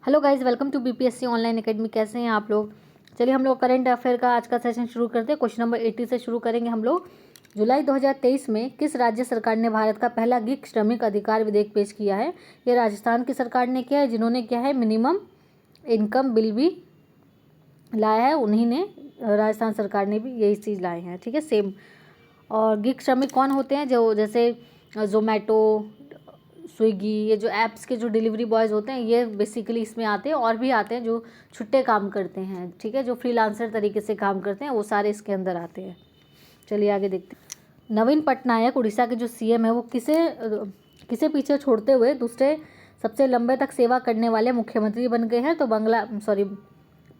Hello guys, welcome to BPSC online academy. कैसे हैं आप लोग? चलिए हम लोग करंट अफेयर का आज का सेशन शुरू करते हैं। क्वेश्चन नंबर 80 से शुरू करेंगे हम लोग। जुलाई 2023 में किस राज्य सरकार ने भारत का पहला गिग श्रमिक अधिकार विधेयक पेश किया है? ये राजस्थान की सरकार ने किया है, जिन्होंने किया है मिनिमम इनकम बिल भी लाया है, उन्हीं ने, राजस्थान सरकार ने भी यही चीज़ लाए हैं। ठीक है, सेम। और गिग श्रमिक कौन होते हैं? जो जैसे जोमेटो, स्विगी, ये जो ऐप्स के जो डिलीवरी बॉयज़ होते हैं, ये बेसिकली इसमें आते हैं। और भी आते हैं जो छुट्टे काम करते हैं, ठीक है, जो फ्रीलांसर तरीके से काम करते हैं, वो सारे इसके अंदर आते हैं। चलिए आगे देखते हैं। नवीन पटनायक उड़ीसा के जो सीएम है, वो किसे पीछे छोड़ते हुए दूसरे सबसे लंबे तक सेवा करने वाले मुख्यमंत्री बन गए हैं? तो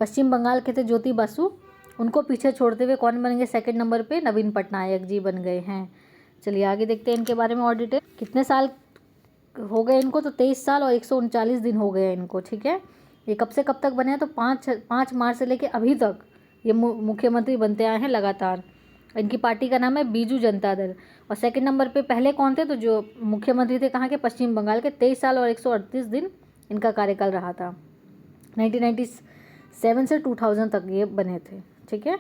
पश्चिम बंगाल के थे ज्योति बासु, उनको पीछे छोड़ते हुए कौन बन गए? सेकंड नंबर पे नवीन पटनायक जी बन गए हैं। चलिए आगे देखते हैं इनके बारे में और डिटेल। कितने साल हो गए इनको? तो 23 साल और 139 दिन हो गए इनको। ठीक है, ये कब से कब तक बने हैं? तो 5 मार्च से लेके अभी तक ये मुख्यमंत्री बनते आए हैं लगातार। इनकी पार्टी का नाम है बीजू जनता दल। और सेकंड नंबर पे पहले कौन थे? तो जो मुख्यमंत्री थे कहाँ के? पश्चिम बंगाल के। 23 साल और 138 दिन इनका कार्यकाल रहा था। 1997 से 2000 तक ये बने थे। ठीक है,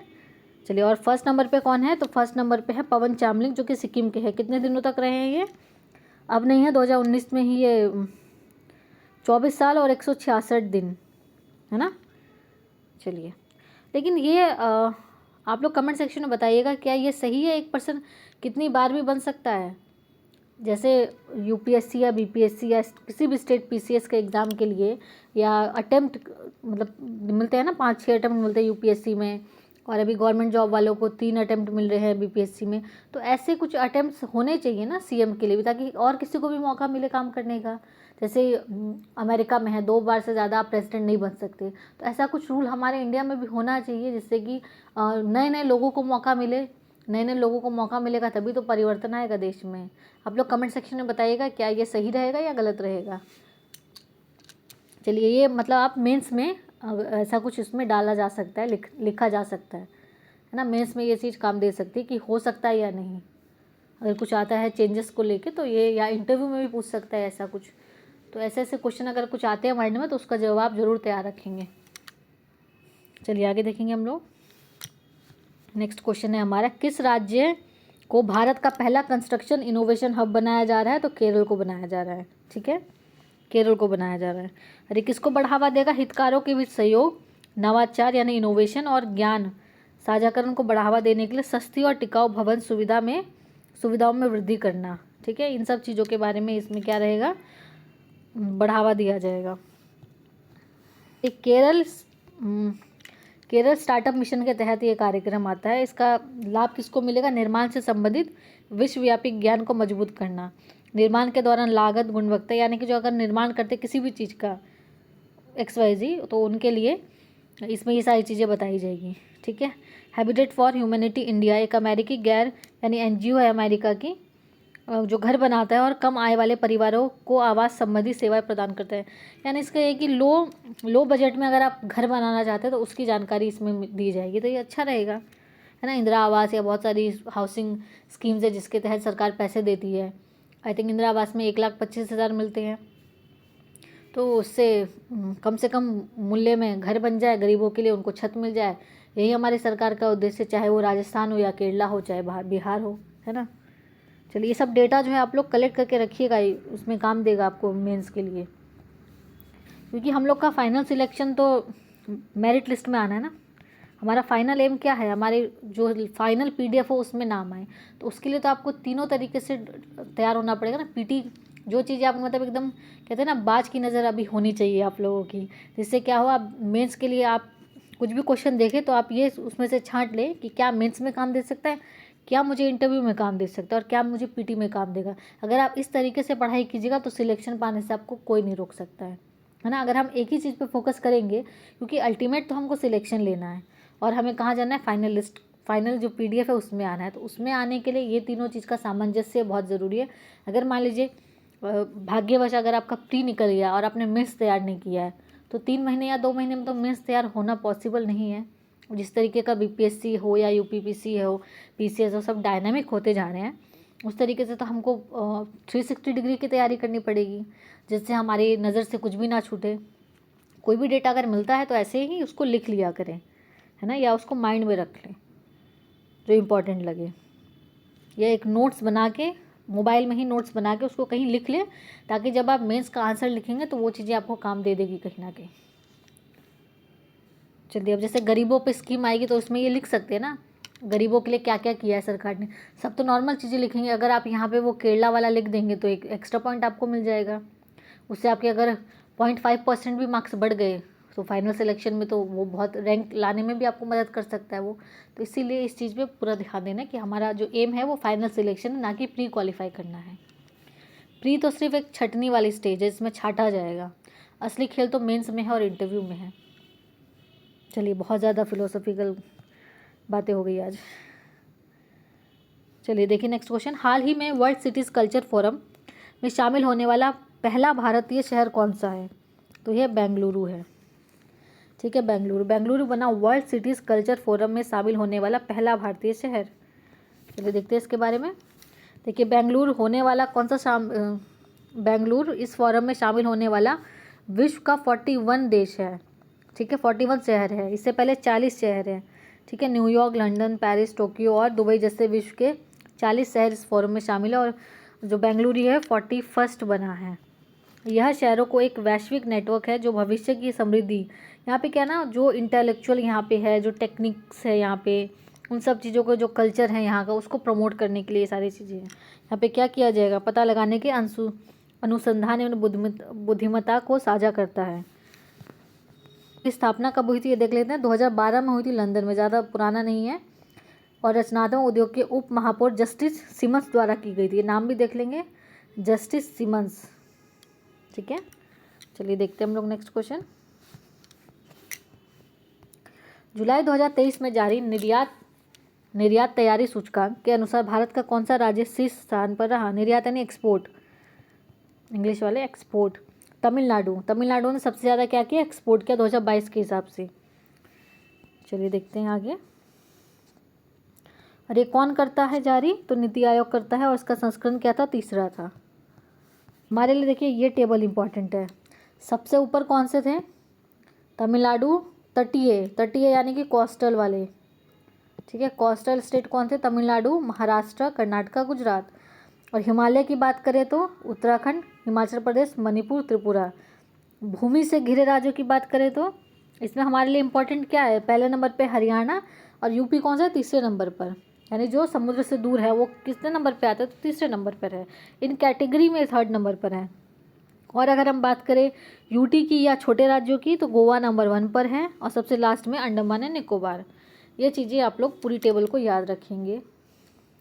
चलिए। और फर्स्ट नंबर पे कौन है? तो फर्स्ट नंबर पे है पवन चामलिंग, जो कि सिक्किम के हैं। कितने दिनों तक रहे हैं ये? अब नहीं है, 2019 में ही ये 24 साल और 166 दिन, है ना। चलिए, लेकिन ये आप लोग कमेंट सेक्शन में बताइएगा, क्या ये सही है? एक पर्सन कितनी बार भी बन सकता है? जैसे यूपीएससी या बीपीएससी या किसी भी स्टेट पीसीएस के एग्ज़ाम के लिए, या अटेम्प्ट मतलब मिलते हैं ना, 5-6 अटेम्प्ट मिलते हैं यूपीएससी में, और अभी गवर्नमेंट जॉब वालों को 3 अटेम्प्ट मिल रहे हैं बीपीएससी में। तो ऐसे कुछ अटेम्प्ट्स होने चाहिए ना सीएम के लिए भी, ताकि और किसी को भी मौका मिले काम करने का। जैसे अमेरिका में है, 2 बार से ज़्यादा आप प्रेसिडेंट नहीं बन सकते। तो ऐसा कुछ रूल हमारे इंडिया में भी होना चाहिए, जिससे कि नए नए लोगों को मौका मिले। नए नए लोगों को मौका मिलेगा तभी तो परिवर्तन आएगा देश में। आप लोग कमेंट सेक्शन में बताइएगा, क्या ये सही रहेगा या गलत रहेगा। चलिए, ये मतलब आप मेंस में ऐसा कुछ इसमें डाला जा सकता है, लिखा जा सकता है ना। मेंस में ये चीज़ काम दे सकती है कि हो सकता है या नहीं। अगर कुछ आता है चेंजेस को लेके, तो ये, या इंटरव्यू में भी पूछ सकता है ऐसा कुछ। तो ऐसे ऐसे क्वेश्चन अगर कुछ आते हैं माइंड में, तो उसका जवाब जरूर तैयार रखेंगे। चलिए आगे देखेंगे हम लोग। नेक्स्ट क्वेश्चन है हमारा, किस राज्य को भारत का पहला कंस्ट्रक्शन इनोवेशन हब बनाया जा रहा है? तो केरल को बनाया जा रहा है। ठीक है, केरल को बनाया जा रहा है। अरे किसको बढ़ावा देगा? हितकारों के बीच सहयोग, नवाचार यानी इनोवेशन, और ज्ञान साझाकरण को बढ़ावा देने के लिए सस्ती और टिकाऊ भवन सुविधाओं में वृद्धि करना। ठीक है, इन सब चीज़ों के बारे में इसमें क्या रहेगा? बढ़ावा दिया जाएगा। एक केरल स्टार्टअप मिशन के तहत ये कार्यक्रम आता है। इसका लाभ किसको मिलेगा? निर्माण से संबंधित विश्वव्यापी ज्ञान को मजबूत करना, निर्माण के दौरान लागत, गुणवत्ता, यानी कि जो अगर निर्माण करते किसी भी चीज़ का XYZ, तो उनके लिए इसमें ये सारी चीज़ें बताई जाएगी। ठीक है। हैबिटेट फॉर ह्यूमैनिटी इंडिया एक अमेरिकी गैर यानी NGO है अमेरिका की, जो घर बनाता है और कम आय वाले परिवारों को आवास संबंधी सेवाएं प्रदान करता है। यानी इसका ये कि लो बजट में अगर आप घर बनाना चाहते हैं तो उसकी जानकारी इसमें दी जाएगी। तो ये अच्छा रहेगा, है ना। इंदिरा आवास या बहुत सारी हाउसिंग स्कीम्स है जिसके तहत सरकार पैसे देती है। आई थिंक इंदिरा आवास में 1,25,000 मिलते हैं। तो उससे कम से कम मूल्य में घर बन जाए, गरीबों के लिए उनको छत मिल जाए। यही हमारी सरकार का उद्देश्य, चाहे वो राजस्थान हो या केरला हो, चाहे बिहार हो, है ना। चलिए, ये सब डेटा जो है आप लोग कलेक्ट करके रखिएगा, उसमें काम देगा आपको मेंस के लिए। क्योंकि हम लोग का फाइनल सिलेक्शन तो मेरिट लिस्ट में आना है ना। हमारा फाइनल एम क्या है? हमारे जो फाइनल PDF हो उसमें नाम आए। तो उसके लिए तो आपको तीनों तरीके से तैयार होना पड़ेगा ना। PT जो चीज़ें आप मतलब एकदम कहते हैं ना, बाज की नज़र अभी होनी चाहिए आप लोगों की, जिससे क्या हो, आप मेंस के लिए आप कुछ भी क्वेश्चन देखें तो आप ये उसमें से छांट लें कि क्या मेंस में काम दे सकता है, क्या मुझे इंटरव्यू में काम दे सकता है, और क्या मुझे PT में काम देगा। अगर आप इस तरीके से पढ़ाई कीजिएगा तो सिलेक्शन पाने से आपको कोई नहीं रोक सकता है ना। अगर हम एक ही चीज़ पे फोकस करेंगे, क्योंकि अल्टीमेट तो हमको सिलेक्शन लेना है और हमें कहाँ जाना है? फाइनल लिस्ट, फाइनल जो PDF है उसमें आना है। तो उसमें आने के लिए ये तीनों चीज़ का सामंजस्य बहुत ज़रूरी है। अगर मान लीजिए भाग्यवश अगर आपका प्री निकल गया और आपने मेंस तैयार नहीं किया है, तो 3 महीने या 2 महीने में तो मेंस तैयार होना पॉसिबल नहीं है। जिस तरीके का BPSC हो या UPPC हो, PCS हो, सब डायनामिक होते जा रहे हैं, उस तरीके से तो हमको 360 डिग्री की तैयारी करनी पड़ेगी, जिससे हमारी नज़र से कुछ भी ना छूटे। कोई भी डेटा अगर मिलता है तो ऐसे ही उसको लिख लिया करें, है ना, या उसको माइंड में रख लें जो इम्पोर्टेंट लगे, या एक नोट्स बना के, मोबाइल में ही नोट्स बना के उसको कहीं लिख लें, ताकि जब आप मेंस का आंसर लिखेंगे तो वो चीज़ें आपको काम दे देगी कहीं ना कहीं। चलिए, अब जैसे गरीबों पे स्कीम आएगी तो उसमें ये लिख सकते हैं ना, गरीबों के लिए क्या क्या किया है सरकार ने। सब तो नॉर्मल चीज़ें लिखेंगे, अगर आप यहाँ पे वो केरला वाला लिख देंगे तो एक एक्स्ट्रा पॉइंट आपको मिल जाएगा। उससे आपके अगर 0.5% भी मार्क्स बढ़ गए तो फाइनल सिलेक्शन में तो वो बहुत रैंक लाने में भी आपको मदद कर सकता है वो। तो इसीलिए इस चीज़ पे पूरा ध्यान देना कि हमारा जो एम है वो फाइनल सिलेक्शन है, ना कि प्री क्वालिफाई करना है। प्री तो सिर्फ एक छटनी वाली स्टेज है, इसमें छाटा जाएगा। असली खेल तो मेंस में है और इंटरव्यू में है। चलिए, बहुत ज़्यादा फिलोसॉफिकल बातें हो गई आज। चलिए देखिए नेक्स्ट क्वेश्चन। हाल ही में वर्ल्ड सिटीज़ कल्चर फोरम में शामिल होने वाला पहला भारतीय शहर कौन सा है? तो यह बेंगलुरु है। ठीक है, बेंगलुरु बना वर्ल्ड सिटीज़ कल्चर फोरम में शामिल होने वाला पहला भारतीय शहर। चलिए देखते हैं इसके बारे में। देखिए, बेंगलुरु इस फोरम में शामिल होने वाला विश्व का 41 देश है। ठीक है, 41 शहर है। इससे पहले 40 शहर हैं। ठीक है, न्यूयॉर्क, लंदन, पेरिस, टोक्यो और दुबई जैसे विश्व के 40 शहर इस फोरम में शामिल है, और जो बेंगलुरु है 41 बना है। यह शहरों को एक वैश्विक नेटवर्क है जो भविष्य की समृद्धि, यहाँ पे क्या ना, जो इंटेलेक्चुअल यहाँ पे है, जो टेक्निक्स है यहाँ पे, उन सब चीज़ों को, जो कल्चर है यहाँ का, उसको प्रमोट करने के लिए ये सारी चीज़ें हैं। यहाँ पे क्या किया जाएगा, पता लगाने के अनुसंधान एवं बुद्धिमत्ता को साझा करता है। स्थापना कब हुई थी ये देख लेते हैं। 2012 में हुई थी लंदन में, ज़्यादा पुराना नहीं है। और रचनात्मक उद्योग के उप महापौर जस्टिस सिमन्स द्वारा की गई थी। नाम भी देख लेंगे, जस्टिस सिमन्स। ठीक है, चलिए देखते हैं हम लोग नेक्स्ट क्वेश्चन। जुलाई 2023 में जारी निर्यात तैयारी सूचकांक के अनुसार भारत का कौन सा राज्य शीर्ष स्थान पर रहा? निर्यात यानी एक्सपोर्ट, इंग्लिश वाले एक्सपोर्ट। तमिलनाडु ने सबसे ज़्यादा क्या किया, एक्सपोर्ट किया 2022 के हिसाब से। चलिए देखते हैं आगे। और ये कौन करता है जारी? तो नीति आयोग करता है, और इसका संस्करण क्या था, तीसरा था। हमारे लिए देखिए ये टेबल इंपॉर्टेंट है। सबसे ऊपर कौन से थे? तमिलनाडु, तटीय यानी कि कोस्टल वाले। ठीक है, कोस्टल स्टेट कौन थे? तमिलनाडु, महाराष्ट्र, कर्नाटक, गुजरात। और हिमालय की बात करें तो उत्तराखंड, हिमाचल प्रदेश, मणिपुर, त्रिपुरा। भूमि से घिरे राज्यों की बात करें तो इसमें हमारे लिए इम्पोर्टेंट क्या है? पहले नंबर पे हरियाणा, और यूपी कौन सा है? तीसरे नंबर पर। यानी जो समुद्र से दूर है वो कितने नंबर पे आता है? तो तीसरे नंबर पर है। इन कैटेगरी में 3rd नंबर पर है। और अगर हम बात करें यूटी की या छोटे राज्यों की, तो गोवा नंबर 1 पर है, और सबसे लास्ट में अंडमान एंड निकोबार। ये चीज़ें आप लोग पूरी टेबल को याद रखेंगे।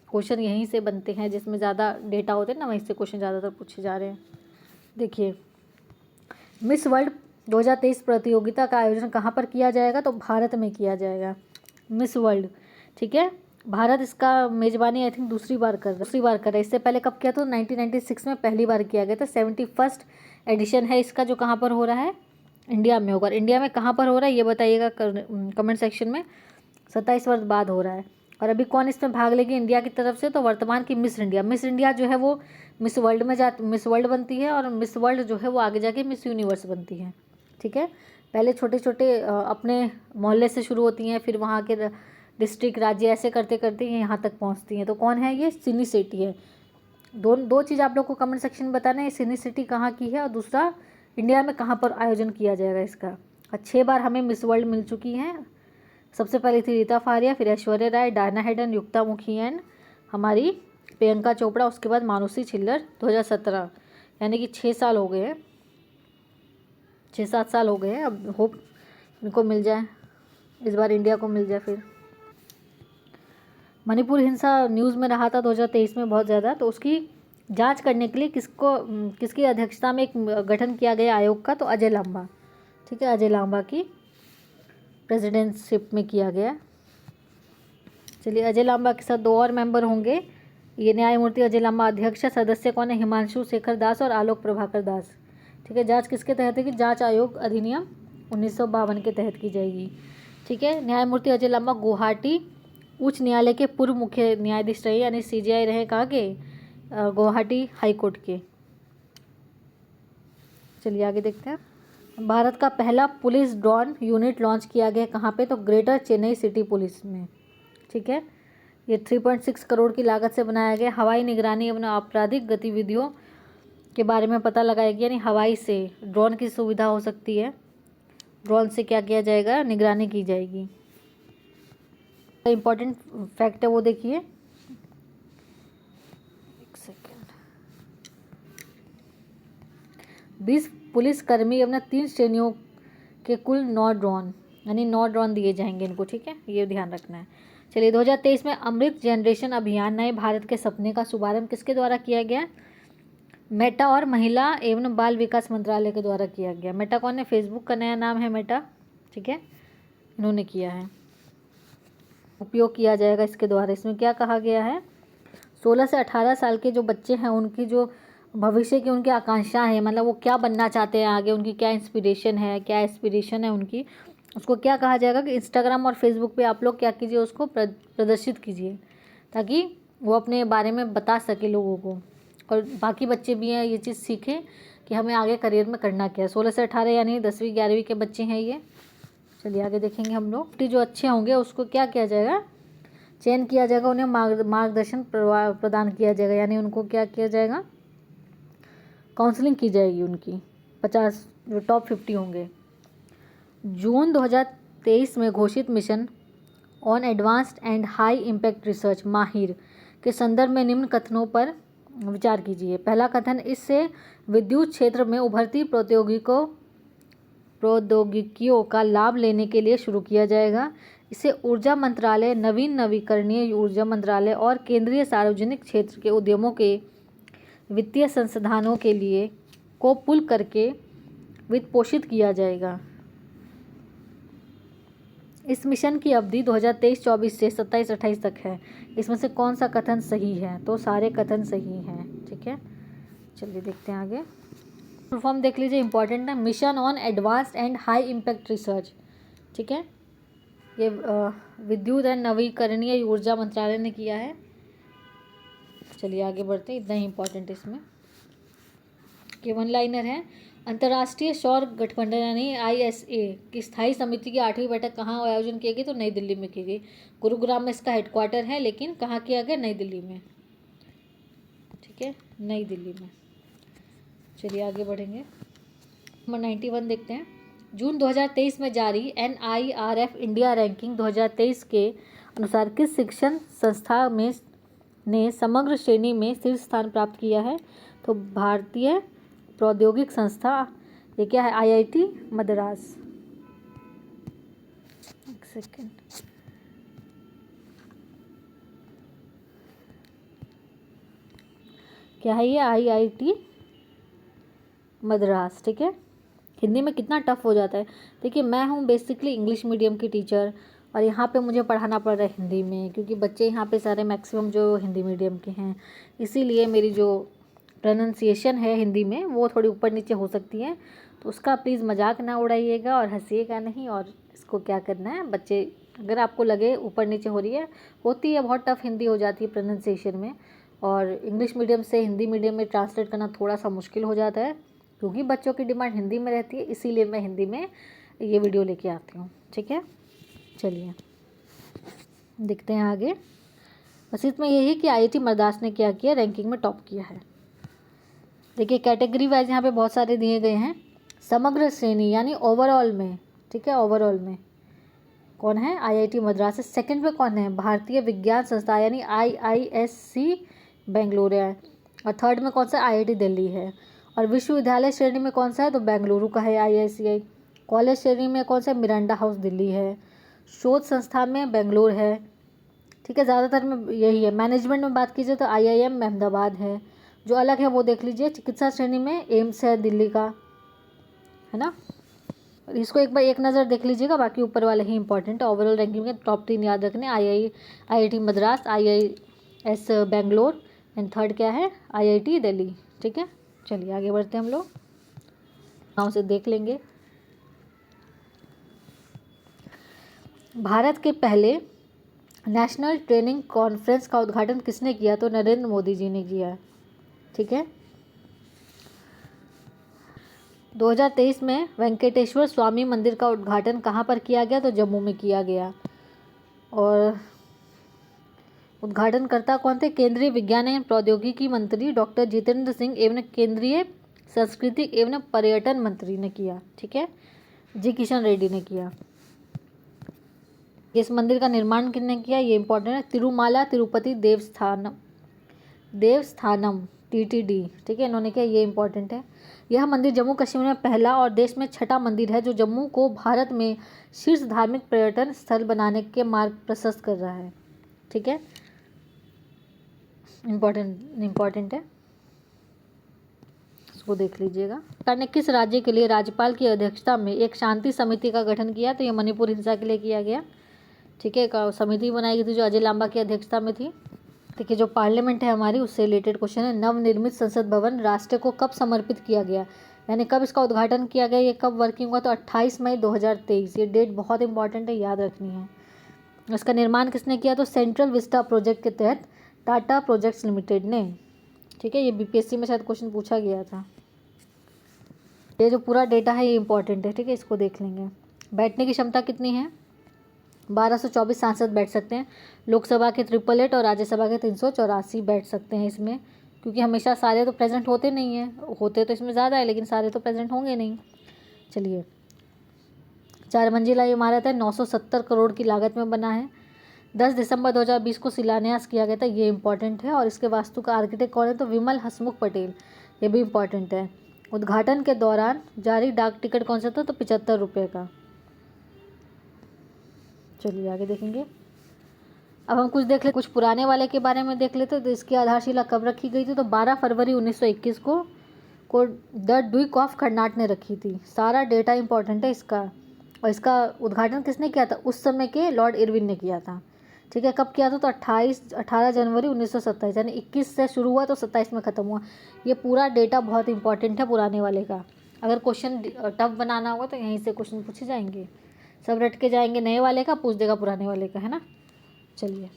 क्वेश्चन यहीं से बनते हैं, जिसमें ज़्यादा डेटा होते हैं ना, वहीं से क्वेश्चन ज़्यादातर पूछे जा रहे हैं। देखिए, मिस वर्ल्ड 2023 प्रतियोगिता का आयोजन कहाँ पर किया जाएगा? तो भारत में किया जाएगा, मिस वर्ल्ड। ठीक है, भारत इसका मेज़बानी आई थिंक दूसरी बार कर रहा है। इससे पहले कब किया था? 1996 में पहली बार किया गया था। 71st एडिशन है इसका, जो कहाँ पर हो रहा है? इंडिया में होगा। इंडिया में कहाँ पर हो रहा है ये बताइएगा कमेंट सेक्शन में। 27 वर्ष बाद हो रहा है। और अभी कौन इसमें भाग लेगी इंडिया की तरफ से? तो वर्तमान की मिस इंडिया जो है वो मिस वर्ल्ड बनती है, और मिस वर्ल्ड जो है वो आगे जाके मिस यूनिवर्स बनती है। ठीक है, पहले छोटे छोटे अपने मोहल्ले से शुरू होती हैं, फिर वहाँ के डिस्ट्रिक्ट, राज्य, ऐसे करते करते ये यहाँ तक पहुँचती हैं। तो कौन है ये? सिनी सेठी है। दो चीज़ आप लोग को कमेंट सेक्शन में बताना है, सिनी सिटी कहाँ की है, और दूसरा इंडिया में कहाँ पर आयोजन किया जाएगा इसका। 6 बार हमें मिस वर्ल्ड मिल चुकी हैं। सबसे पहले थी रीता फारिया, फिर ऐश्वर्या राय, डायना हेडन, युक्ता मुखियन, हमारी प्रियंका चोपड़ा, उसके बाद मानुषी छिल्लर 2017। यानी कि 6 साल हो गए हैं, 6-7 साल हो गए हैं। अब होप इनको मिल जाए, इस बार इंडिया को मिल जाए। फिर मणिपुर हिंसा न्यूज़ में रहा था 2023 में बहुत ज़्यादा, तो उसकी जांच करने के लिए किसकी अध्यक्षता में एक गठन किया गया आयोग का? तो अजय लांबा। ठीक है, अजय लांबा की प्रेसिडेंटशिप में किया गया। चलिए, अजय लांबा के साथ 2 और मेंबर होंगे। ये न्यायमूर्ति अजय लांबा अध्यक्ष है। सदस्य कौन है? हिमांशु शेखर दास और आलोक प्रभाकर दास। ठीक है, जांच किसके तहत है? कि जांच आयोग अधिनियम 1952 के तहत की जाएगी। ठीक है, न्यायमूर्ति अजय लांबा गुवाहाटी उच्च न्यायालय के पूर्व मुख्य न्यायाधीश रहे, यानी CJI रहे। कहाँ के? गुवाहाटी हाई कोर्ट के। चलिए आगे देखते हैं। भारत का पहला पुलिस ड्रोन यूनिट लॉन्च किया गया कहाँ पे, तो ग्रेटर चेन्नई सिटी पुलिस में। ठीक है, ये 3.6 करोड़ की लागत से बनाया गया। हवाई निगरानी एवं आपराधिक गतिविधियों के बारे में पता लगाया गया, यानी हवाई से ड्रोन की सुविधा हो सकती है। ड्रोन से क्या किया जाएगा, निगरानी की जाएगी। इम्पोर्टेंट फैक्ट है वो देखिए, एक सेकेंड। 20 पुलिसकर्मी अपना 3 श्रेणियों के कुल 9 ड्रोन, यानी 9 ड्रोन दिए जाएंगे इनको। ठीक है, ये ध्यान रखना है। चलिए, 2023 में अमृत जनरेशन अभियान नए भारत के सपने का शुभारंभ किसके द्वारा किया गया? मेटा और महिला एवं बाल विकास मंत्रालय के द्वारा किया गया। मेटा कौन है? फेसबुक का नया नाम है मेटा। ठीक है, इन्होंने किया है। उपयोग किया जाएगा इसके द्वारा। इसमें क्या कहा गया है, 16 से 18 साल के जो बच्चे हैं उनकी जो भविष्य की उनकी आकांक्षा है, मतलब वो क्या बनना चाहते हैं आगे, उनकी क्या इंस्पिरेशन है, क्या एस्पिरेशन है उनकी, उसको क्या कहा जाएगा कि इंस्टाग्राम और फेसबुक पे आप लोग क्या कीजिए, उसको प्रदर्शित कीजिए, ताकि वो अपने बारे में बता सके लोगों को, और बाकी बच्चे भी हैं ये चीज़ सीखें कि हमें आगे करियर में करना क्या है। 16 से 18 यानी 10वीं 11वीं के बच्चे हैं ये। चलिए आगे देखेंगे हम लोग। जो अच्छे होंगे उसको क्या किया जाएगा, चयन किया जाएगा, उन्हें मार्गदर्शन प्रदान किया जाएगा, यानी उनको क्या किया जाएगा, काउंसलिंग की जाएगी उनकी। 50 जो टॉप 50 होंगे। जून 2023 में घोषित mission on advanced and high impact research माहिर के संदर्भ में निम्न कथनों पर विचार कीजिए। पहला कथन, इससे विद्युत क्षेत्र में उभरती प्रौद्योगिकियों का लाभ लेने के लिए शुरू किया जाएगा। इसे ऊर्जा मंत्रालय, नवीकरणीय ऊर्जा मंत्रालय और केंद्रीय सार्वजनिक क्षेत्र के उद्यमों के वित्तीय संसाधनों के लिए को पुल करके वित्त पोषित किया जाएगा। इस मिशन की अवधि 2023-24 से 27-28 तक है। इसमें से कौन सा कथन सही है? तो सारे कथन सही हैं। ठीक है, चलिए देखते हैं आगे। फुल फॉर्म देख लीजिए, इंपॉर्टेंट है, mission on advanced and high impact research. ठीक है, ये विद्युत एंड नवीकरणीय ऊर्जा मंत्रालय ने किया है। चलिए आगे बढ़ते हैं, इतना ही इंपॉर्टेंट इसमें। ये 1 लाइनर है। अंतर्राष्ट्रीय सौर गठबंधन यानी ISA की स्थायी समिति की 8वीं बैठक कहाँ आयोजन की गई? तो नई दिल्ली में की गई। गुरुग्राम में इसका हेडक्वार्टर है, लेकिन कहाँ किया गया? नई दिल्ली में। ठीक है, नई दिल्ली में। चलिए आगे बढ़ेंगे। नंबर 91 देखते हैं। जून 2023 में जारी NIRF इंडिया रैंकिंग 2023 के अनुसार किस शिक्षण संस्था में ने समग्र श्रेणी में शीर्ष स्थान प्राप्त किया है? तो भारतीय प्रौद्योगिक संस्था, ये क्या है? IIT मद्रास। एक सेकेंड, क्या है ये? IIT मद्रास। ठीक है, हिंदी में कितना टफ हो जाता है। देखिए, मैं हूँ बेसिकली इंग्लिश मीडियम की टीचर, और यहाँ पे मुझे पढ़ाना पड़ रहा है हिंदी में, क्योंकि बच्चे यहाँ पे सारे मैक्सिमम जो हिंदी मीडियम के हैं, इसीलिए मेरी जो प्रोनाउंसिएशन है हिंदी में वो थोड़ी ऊपर नीचे हो सकती है। तो उसका प्लीज़ मजाक ना उड़ाइएगा और हंसीएगा नहीं। और इसको क्या करना है, बच्चे अगर आपको लगे ऊपर नीचे हो रही है, होती है, बहुत टफ हिंदी हो जाती है प्रोनाउंसिएशन में, और इंग्लिश मीडियम से हिंदी मीडियम में ट्रांसलेट करना थोड़ा सा मुश्किल हो जाता है, क्योंकि बच्चों की डिमांड हिंदी में रहती है, इसीलिए मैं हिंदी में ये वीडियो लेके आती हूँ। ठीक है, चलिए देखते हैं आगे। बस इसमें यही कि IIT मद्रास ने क्या किया, रैंकिंग में टॉप किया है। देखिए, कैटेगरी वाइज यहाँ पे बहुत सारे दिए गए हैं। समग्र श्रेणी यानी ओवरऑल में। ठीक है, ओवरऑल में कौन है? IIT मद्रास है। सेकंड पे कौन है? भारतीय विज्ञान संस्था यानी IISc बेंगलुरु है। और थर्ड में कौन सा? IIT दिल्ली है। और विश्वविद्यालय श्रेणी में कौन सा है? तो बेंगलुरु का है IISc। कॉलेज श्रेणी में कौन सा? मिरांडा हाउस दिल्ली है। शोध संस्था में बेंगलुरु है। ठीक है, ज़्यादातर में यही है। मैनेजमेंट में बात कीजिए तो IIM अहमदाबाद है। जो अलग है वो देख लीजिए, चिकित्सा श्रेणी में एम्स है दिल्ली का, है ना। इसको एक बार एक नज़र देख लीजिएगा, बाकी ऊपर वाले ही इंपॉर्टेंट है। ओवरऑल रैंकिंग में टॉप 3 याद रखने, IIT Madras, IIS Bangalore, and third क्या है? IIT दिल्ली। ठीक है, चलिए आगे बढ़ते हैं हम लोग, गाँव से देख लेंगे। भारत के पहले नेशनल ट्रेनिंग कॉन्फ्रेंस का उद्घाटन किसने किया? तो नरेंद्र मोदी जी ने किया। ठीक है, 2023 में वेंकटेश्वर स्वामी मंदिर का उद्घाटन कहाँ पर किया गया? तो जम्मू में किया गया। और उद्घाटनकर्ता कौन थे? केंद्रीय विज्ञान एवं प्रौद्योगिकी मंत्री डॉक्टर जितेंद्र सिंह एवं केंद्रीय संस्कृति एवं पर्यटन मंत्री ने किया। ठीक है, जी किशन रेड्डी ने किया। इस मंदिर का निर्माण किसने किया? ये इंपॉर्टेंट है। तिरुमाला तिरुपति देवस्थानम TTD, ठीक है, इन्होंने किया। ये इंपॉर्टेंट है। यह मंदिर जम्मू कश्मीर में पहला और देश में छठा मंदिर है जो जम्मू को भारत में शीर्ष धार्मिक पर्यटन स्थल बनाने के मार्ग प्रशस्त कर रहा है। ठीक है, इम्पॉर्टेंट है, इसको देख लीजिएगा। सरकार ने किस राज्य के लिए राज्यपाल की अध्यक्षता में एक शांति समिति का गठन किया? तो ये मणिपुर हिंसा के लिए किया गया। ठीक है, एक समिति बनाई गई थी जो अजय लांबा की अध्यक्षता में थी। देखिए, जो पार्लियामेंट है हमारी उससे रिलेटेड क्वेश्चन है। नवनिर्मित संसद भवन राष्ट्र को कब समर्पित किया गया? यानी कब इसका उद्घाटन किया गया, ये कब वर्किंग हुआ? तो 28 मई 2023। ये डेट बहुत इंपॉर्टेंट है, याद रखनी है। इसका निर्माण किसने किया? तो सेंट्रल विस्टा प्रोजेक्ट के तहत टाटा प्रोजेक्ट्स लिमिटेड ने। ठीक है, ये BPSC में शायद क्वेश्चन पूछा गया था। ये जो पूरा डेटा है ये इंपॉर्टेंट है। ठीक है, इसको देख लेंगे। बैठने की क्षमता कितनी है? 1224 सांसद बैठ सकते हैं। लोकसभा के 888 और राज्यसभा के 384 बैठ सकते हैं इसमें, क्योंकि हमेशा सारे तो प्रेजेंट होते नहीं हैं, होते तो इसमें ज़्यादा है लेकिन सारे तो प्रेजेंट होंगे नहीं। चलिए, 4 मंजिला इमारत है, 970 करोड़ की लागत में बना है। 10 दिसंबर 2020 को शिलान्यास किया गया था, ये इंपॉर्टेंट है। और इसके वास्तु का आर्किटेक्ट कौन है? तो विमल हसमुख पटेल, ये भी इंपॉर्टेंट है। उद्घाटन के दौरान जारी डाक टिकट कौन सा था? तो 75 रुपये का। चलिए आगे देखेंगे। अब हम कुछ देख ले, कुछ पुराने वाले के बारे में देख लेते। तो इसकी आधारशिला कब रखी गई थी? तो 12 फरवरी 1921 को द ड्यूक ऑफ कर्नाट ने रखी थी। सारा डेटा इंपॉर्टेंट है इसका। और इसका उद्घाटन किसने किया था? उस समय के लॉर्ड इरविन ने किया था। ठीक है, कब किया था? तो 18 जनवरी 1927, यानी 21 से शुरू हुआ तो 27 में ख़त्म हुआ। ये पूरा डेटा बहुत इंपॉर्टेंट है पुराने वाले का। अगर क्वेश्चन टफ बनाना होगा तो यहीं से क्वेश्चन पूछे जाएंगे। सब रट के जाएंगे, नए वाले का पूछ देगा पुराने वाले का, है ना। चलिए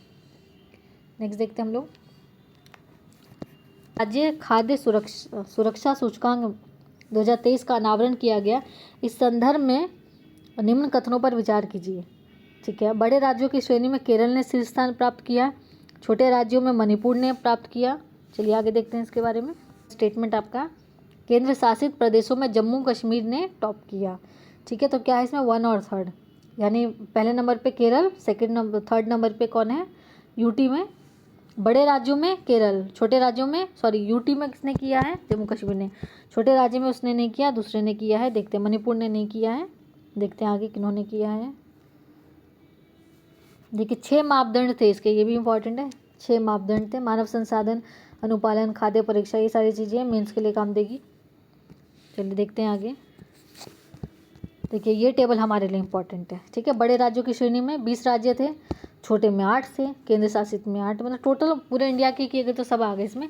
नेक्स्ट देखते हैं हम लोग। राज्य खाद्य सुरक्षा सूचकांक 2023 का अनावरण किया गया। इस संदर्भ में निम्न कथनों पर विचार कीजिए। ठीक है, बड़े राज्यों की श्रेणी में केरल ने शीर्ष स्थान प्राप्त किया, छोटे राज्यों में मणिपुर ने प्राप्त किया। चलिए आगे देखते हैं इसके बारे में। स्टेटमेंट आपका, केंद्र शासित प्रदेशों में जम्मू कश्मीर ने टॉप किया। ठीक है, तो क्या है इसमें 1 और 3, यानी पहले नंबर पे केरल, थर्ड नंबर पे कौन है? यूटी में। बड़े राज्यों में केरल, छोटे राज्यों में यूटी में किसने किया है? जम्मू कश्मीर ने। छोटे राज्य में उसने नहीं किया, दूसरे ने किया है। देखते हैं, मणिपुर ने नहीं किया है। देखते हैं आगे किन्होंने किया है। देखिए 6 मापदंड थे इसके, ये भी इंपॉर्टेंट है। 6 मापदंड थे। मानव संसाधन, अनुपालन, खाद्य परीक्षा, ये सारी चीज़ें मेंस के लिए काम देगी। चलिए देखते हैं आगे। देखिए ये टेबल हमारे लिए इंपॉर्टेंट है। ठीक है, बड़े राज्यों की श्रेणी में 20 राज्य थे, छोटे में 8 थे, केंद्र शासित में 8, मतलब टोटल पूरे इंडिया के किए गए तो सब आ गए इसमें।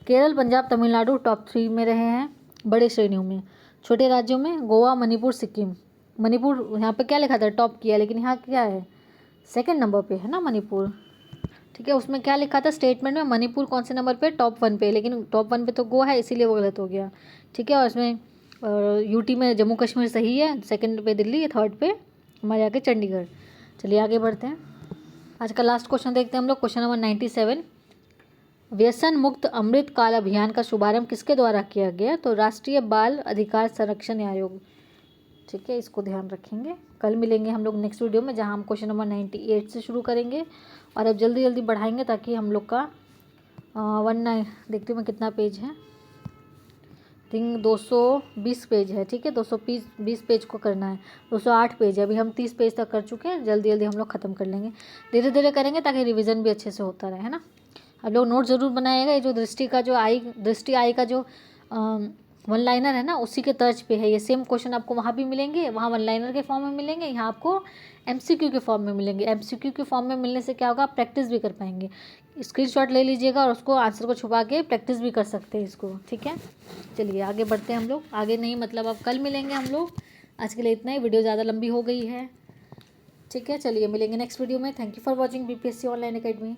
केरल, पंजाब, तमिलनाडु टॉप 3 में रहे हैं बड़े श्रेणियों में। छोटे राज्यों में गोवा, मणिपुर, सिक्किम। मणिपुर यहाँ पे क्या लिखा था? टॉप किया, लेकिन यहाँ क्या है? सेकंड नंबर पे है ना मणिपुर। ठीक है, उसमें क्या लिखा था स्टेटमेंट में? मणिपुर कौन से नंबर पे? टॉप 1 पे, लेकिन टॉप 1 पे तो गोवा है, इसीलिए वो गलत हो गया। ठीक है, और इसमें यूटी में जम्मू कश्मीर सही है, सेकंड पे दिल्ली, थर्ड पे हमारे आगे चंडीगढ़। चलिए आगे बढ़ते हैं। आज का लास्ट क्वेश्चन देखते हैं हम लोग, क्वेश्चन नंबर 97। व्यसन मुक्त अमृत काल अभियान का शुभारंभ किसके द्वारा किया गया? तो राष्ट्रीय बाल अधिकार संरक्षण आयोग। ठीक है, इसको ध्यान रखेंगे। कल मिलेंगे हम लोग नेक्स्ट वीडियो में, जहां हम क्वेश्चन नंबर 98 से शुरू करेंगे। और अब जल्दी जल्दी बढ़ाएंगे ताकि हम लोग का 19 देखती हूँ मैं कितना पेज है। थिंक 220 पेज है। ठीक है, 220 पेज को करना है। 208 पेज है, अभी हम 30 पेज तक कर चुके हैं। जल्दी जल्दी हम लोग ख़त्म कर लेंगे, धीरे धीरे करेंगे ताकि रिवीजन भी अच्छे से होता रहे, है ना। आप लोग नोट ज़रूर बनाइएगा। ये जो दृष्टि आई का जो 1 लाइनर है ना, उसी के तर्ज पे है ये। सेम क्वेश्चन आपको वहाँ भी मिलेंगे, वहाँ 1 लाइनर के फॉर्म में मिलेंगे, यहाँ आपको MCQ के फॉर्म में मिलेंगे। MCQ के फॉर्म में मिलने से क्या होगा? आप प्रैक्टिस भी कर पाएंगे। स्क्रीनशॉट ले लीजिएगा और उसको आंसर को छुपा के प्रैक्टिस भी कर सकते हैं इसको। ठीक है, चलिए आगे बढ़ते हैं हम लोग। आगे नहीं मतलब अब कल मिलेंगे हम लोग। आज के लिए इतना ही, वीडियो ज़्यादा लंबी हो गई है। ठीक है, चलिए मिलेंगे नेक्स्ट वीडियो में। Thank you for watching BPSC online academy.